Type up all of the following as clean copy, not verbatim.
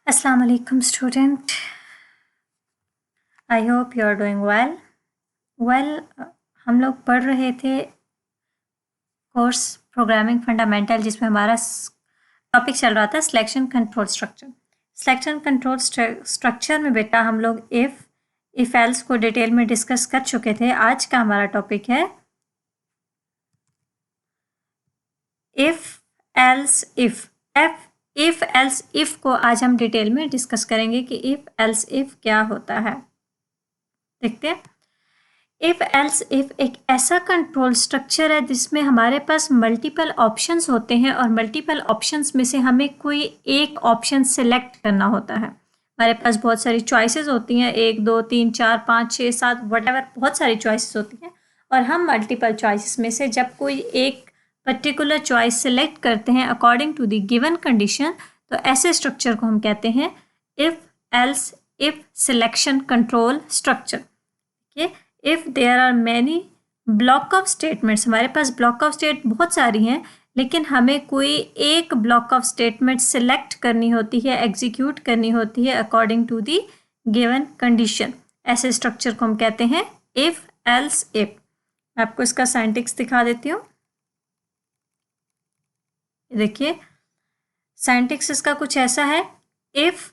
Assalamu alaikum student. I hope you are doing well. हम लोग पढ़ रहे थे कोर्स प्रोग्रामिंग फंडामेंटल जिसमें हमारा टॉपिक चल रहा था selection control structure. Selection control structure में बेटा हम लोग इफ एल्स को डिटेल में डिस्कस कर चुके थे। आज का हमारा टॉपिक है इफ एल्स इफ को आज हम डिटेल में डिस्कस करेंगे कि इफ एल्स इफ क्या होता है। देखते हैं। इफ एल्स इफ एक ऐसा कंट्रोल स्ट्रक्चर है जिसमें हमारे पास मल्टीपल ऑप्शंस होते हैं और मल्टीपल ऑप्शंस में से हमें कोई एक ऑप्शन सेलेक्ट करना होता है। हमारे पास बहुत सारी चॉइसेस होती हैं, 1 2 3 4 5 6 7 वटएवर, बहुत सारी चॉइसेस होती हैं और हम मल्टीपल चॉइसेस में से जब कोई एक पर्टिकुलर चॉइस सेलेक्ट करते हैं according to the given condition, तो ऐसे स्ट्रक्चर को हम कहते हैं if else if selection control structure. If there are many block of statements, हमारे पास ब्लॉक ऑफ स्टेट बहुत सारी हैं लेकिन हमें कोई एक ब्लॉक ऑफ स्टेटमेंट सिलेक्ट करनी होती है, एग्जीक्यूट करनी होती है according to the given condition. ऐसे स्ट्रक्चर को हम कहते हैं इफ एल्स इफ। मैं आपको इसका साइंटिक्स दिखा देती हूँ। देखिए साइंटिक्स इसका कुछ ऐसा है। इफ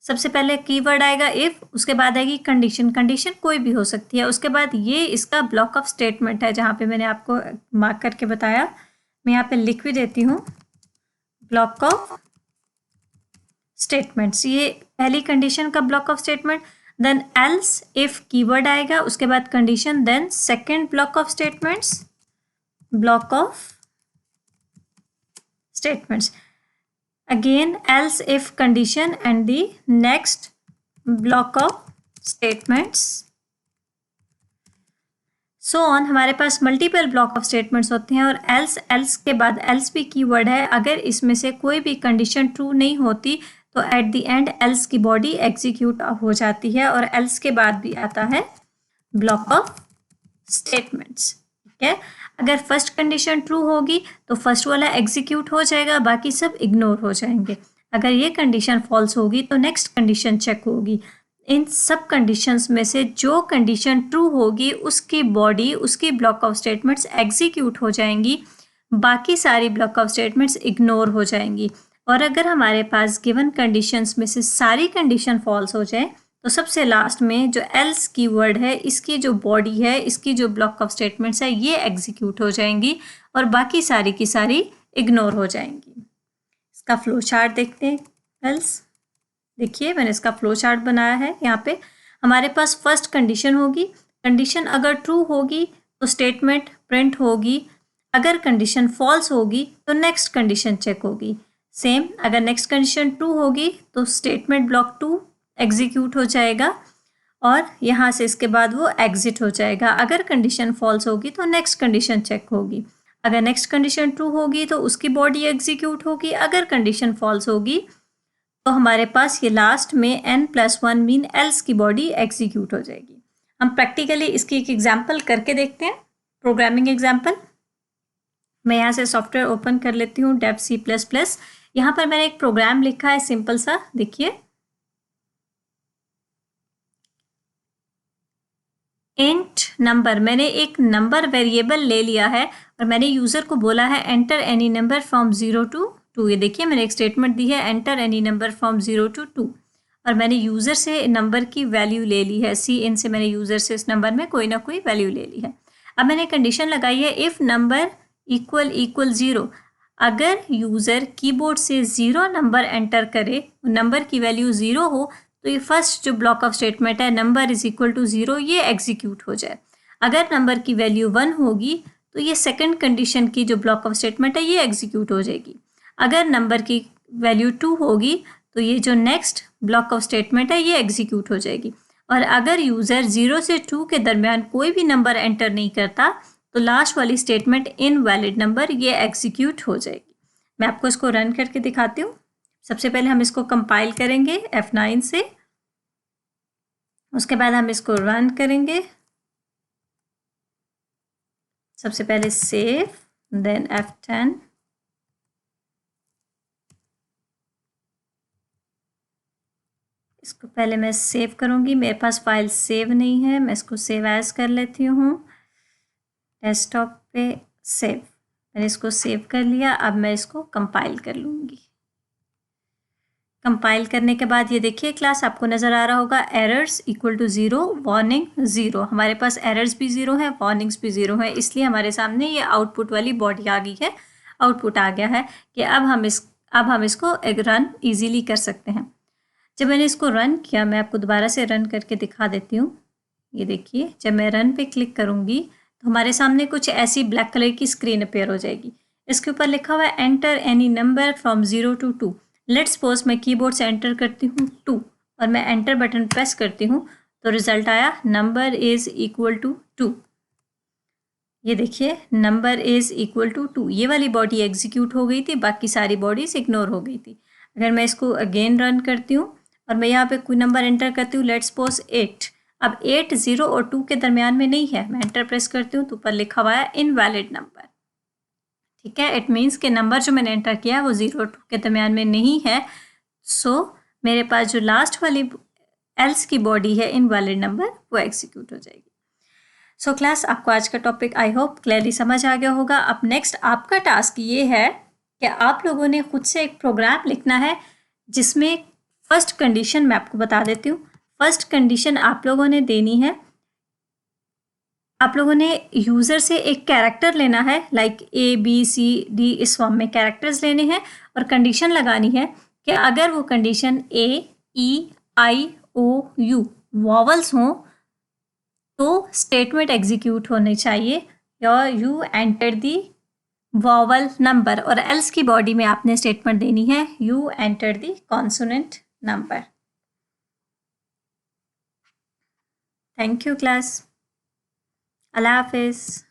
सबसे पहले कीवर्ड आएगा इफ, उसके बाद आएगी कंडीशन, कंडीशन कोई भी हो सकती है, उसके बाद ये इसका ब्लॉक ऑफ स्टेटमेंट है जहाँ पे मैंने आपको मार्क करके बताया। मैं यहाँ पे लिख भी देती हूँ ब्लॉक ऑफ स्टेटमेंट्स। ये पहली कंडीशन का block of statement, then else if keyword आएगा, उसके बाद condition, then second block of statements, block of statements, again else if condition and the next block of statements, so on। हमारे पास multiple block of statements होते हैं और else के बाद else भी कीवर्ड है। अगर इसमें से कोई भी कंडीशन ट्रू नहीं होती तो एट द एंड else की बॉडी एग्जीक्यूट हो जाती है और else के बाद भी आता है ब्लॉक ऑफ स्टेटमेंट्स। ठीक है, अगर फर्स्ट कंडीशन ट्रू होगी तो फर्स्ट वाला एग्जीक्यूट हो जाएगा, बाकी सब इग्नोर हो जाएंगे। अगर ये कंडीशन फॉल्स होगी तो नेक्स्ट कंडीशन चेक होगी। इन सब कंडीशंस में से जो कंडीशन ट्रू होगी उसकी बॉडी, उसकी ब्लॉक ऑफ स्टेटमेंट्स एग्जीक्यूट हो जाएंगी, बाकी सारी ब्लॉक ऑफ स्टेटमेंट्स इग्नोर हो जाएंगी। और अगर हमारे पास गिवन कंडीशंस में से सारी कंडीशन फॉल्स हो जाए तो सबसे लास्ट में जो एल्स कीवर्ड है, इसकी जो बॉडी है, इसकी जो ब्लॉक ऑफ स्टेटमेंट्स है, ये एग्जीक्यूट हो जाएंगी और बाकी सारी की सारी इग्नोर हो जाएंगी। इसका फ्लो चार्ट देखते हैं। एल्स देखिए मैंने इसका फ्लो चार्ट बनाया है। यहाँ पे हमारे पास फर्स्ट कंडीशन होगी, कंडीशन अगर ट्रू होगी तो स्टेटमेंट प्रिंट होगी, अगर कंडीशन फॉल्स होगी तो नेक्स्ट कंडीशन चेक होगी। सेम अगर नेक्स्ट कंडीशन ट्रू होगी तो स्टेटमेंट ब्लॉक 2 एग्जीक्यूट हो जाएगा और यहाँ से इसके बाद वो एग्जिट हो जाएगा। अगर कंडीशन फॉल्स होगी तो नेक्स्ट कंडीशन चेक होगी, अगर नेक्स्ट कंडीशन ट्रू होगी तो उसकी बॉडी एग्जीक्यूट होगी, अगर कंडीशन फॉल्स होगी तो हमारे पास ये लास्ट में n+1 मीन एल्स की बॉडी एग्जीक्यूट हो जाएगी। हम प्रैक्टिकली इसकी एक एग्जाम्पल करके देखते हैं, प्रोग्रामिंग एग्जाम्पल। मैं यहाँ से सॉफ्टवेयर ओपन कर लेती हूँ, डेव C++। यहाँ पर मैंने एक प्रोग्राम लिखा है सिंपल सा, देखिए इंट नंबर। मैंने एक नंबर वेरिएबल ले लिया है और मैंने यूज़र को बोला है enter any number from 0 to 2। ये देखिए मैंने एक स्टेटमेंट दी है enter any number from 0 to 2 और मैंने यूज़र से नंबर की वैल्यू ले ली है। इन से मैंने यूज़र से इस नंबर में कोई ना कोई वैल्यू ले ली है। अब मैंने कंडीशन लगाई है इफ़ नंबर इक्वल 0। अगर यूज़र कीबोर्ड से 0 नंबर एंटर करे, नंबर की वैल्यू 0 हो, तो ये फर्स्ट जो ब्लॉक ऑफ स्टेटमेंट है नंबर इज इक्वल टू 0, ये एग्जीक्यूट हो जाए। अगर नंबर की वैल्यू 1 होगी तो ये सेकंड कंडीशन की जो ब्लॉक ऑफ स्टेटमेंट है ये एग्जीक्यूट हो जाएगी। अगर नंबर की वैल्यू 2 होगी तो ये जो नेक्स्ट ब्लॉक ऑफ स्टेटमेंट है ये एग्जीक्यूट हो जाएगी। और अगर यूज़र 0 से 2 के दरमियान कोई भी नंबर एंटर नहीं करता तो लास्ट वाली स्टेटमेंट इनवैलिड नंबर ये एग्जीक्यूट हो जाएगी। मैं आपको इसको रन करके दिखाती हूँ। सबसे पहले हम इसको कंपाइल करेंगे F9 से, उसके बाद हम इसको रन करेंगे। सबसे पहले सेव, देन F10, इसको पहले मैं सेव करूँगी, मेरे पास फाइल सेव नहीं है, मैं इसको सेव एज कर लेती हूँ। डेस्कटॉप पे सेव, मैंने इसको सेव कर लिया। अब मैं इसको कंपाइल कर लूँगी। कंपाइल करने के बाद ये देखिए क्लास, आपको नज़र आ रहा होगा एरर्स इक्वल टू 0, वार्निंग 0। हमारे पास एरर्स भी 0 है, वार्निंग्स भी 0 है, इसलिए हमारे सामने ये आउटपुट वाली बॉडी आ गई है। आउटपुट आ गया है कि अब हम इसको रन ईजीली कर सकते हैं। जब मैंने इसको रन किया, मैं आपको दोबारा से रन करके दिखा देती हूँ। ये देखिए, जब मैं रन पे क्लिक करूँगी तो हमारे सामने कुछ ऐसी ब्लैक कलर की स्क्रीन अपेयर हो जाएगी। इसके ऊपर लिखा हुआ है enter any number from 0 to 2। Let's suppose मैं कीबोर्ड से एंटर करती हूँ 2 और मैं एंटर बटन प्रेस करती हूँ तो रिजल्ट आया नंबर इज इक्वल टू 2। ये देखिए, नंबर इज इक्वल टू 2, ये वाली बॉडी एग्जीक्यूट हो गई थी, बाकी सारी बॉडीज इग्नोर हो गई थी। अगर मैं इसको अगेन रन करती हूँ और मैं यहाँ पे कोई नंबर एंटर करती हूँ, लेट्स सपोज 8। अब 8 0 और 2 के दरमियान में नहीं है, मैं एंटर प्रेस करती हूँ तो ऊपर लिखा हुआ है इनवैलिड नंबर। ठीक है, इट मीन्स कि नंबर जो मैंने एंटर किया वो 0 और 2 के दरमियान में नहीं है। सो मेरे पास जो लास्ट वाली एल्स की बॉडी है इनवैलिड नंबर, वो एग्जीक्यूट हो जाएगी। सो क्लास, आपको आज का टॉपिक आई होप क्लियरली समझ आ गया होगा। अब नेक्स्ट आपका टास्क ये है कि आप लोगों ने खुद से एक प्रोग्राम लिखना है जिसमें फर्स्ट कंडीशन मैं आपको बता देती हूँ। फर्स्ट कंडीशन आप लोगों ने देनी है, आप लोगों ने यूज़र से एक कैरेक्टर लेना है, लाइक ABCD इस फॉर्म में कैरेक्टर्स लेने हैं और कंडीशन लगानी है कि अगर वो कंडीशन AEIOU वॉवल्स हों तो स्टेटमेंट एग्जीक्यूट होने चाहिए, या you enter the vowel number, और एल्स की बॉडी में आपने स्टेटमेंट देनी है you enter the consonant number. Thank you class, अल्लाह हाफिज़।